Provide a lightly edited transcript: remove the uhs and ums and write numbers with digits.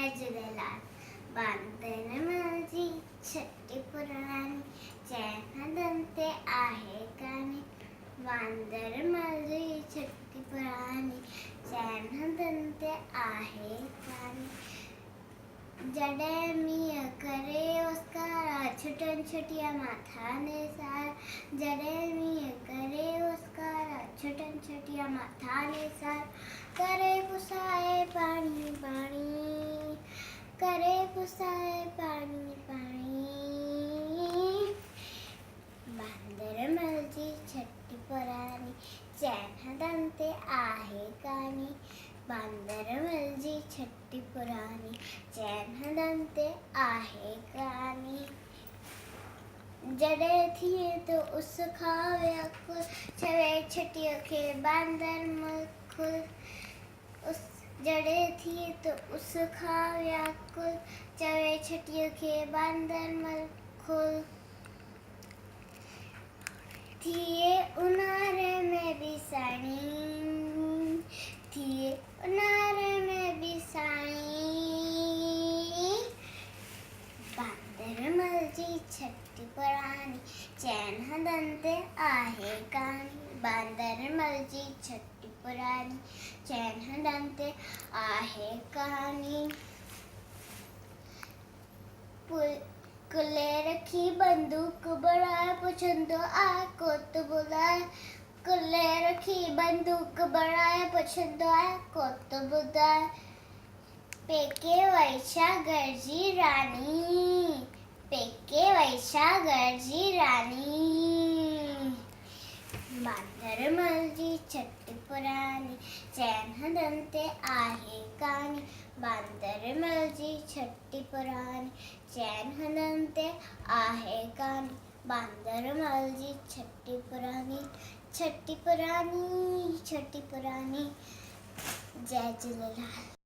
झूलेलाल। बांदर माझी छटी पुराणी, चैन दंते आहे कानी। बांदर माझी छटी पुराणी, चैन दंते आहे कानी। जड़े मिया करे उसका छुटन छुटिया माथा ने सार। जड़े मिया करे उसका छुटन छुटिया माथा ने सार। करे पुसाए पानी पानी, करे पुसाए पानी पानी। बांदर माझी छटी पुराणी, चैन दंते आहे कानी। बांदर माझी छटी पुराणी, चैन दंते आहे कानी। जड़े थिए तो उस खावे अकुल, छवे छटियों के बांदर मकुल। उस जड़े थिए तो उस खावे अकुल, छवे छटियों के बांदर मकुल। थिए उनारे में बिसाणी, थिए उनारे में बिसाणी। बांदर माझी छटी पुराणी, चैन दंते आहे कानी। बांदर माझी छटी पुराणी, चैन दंते आहे कानी। कुले रखी बंदूक बढ़ाए, पुछंदो आ को तो बुलाए। कुले रखी बंदूक बढ़ाए, पुछंदो आ को तो बुलाए। पेके वैशा गर्जी रानी, पेके वैशा गर्जी रानी। बांदर माझी छटी पुराणी, चैन दंते आहे कानी। बांदर माझी छटी पुराणी, चैन दंते आहे कानी। बांदर माझी छटी पुराणी, छटी पुराणी, छटी पुराणी। जय झूलेलाल।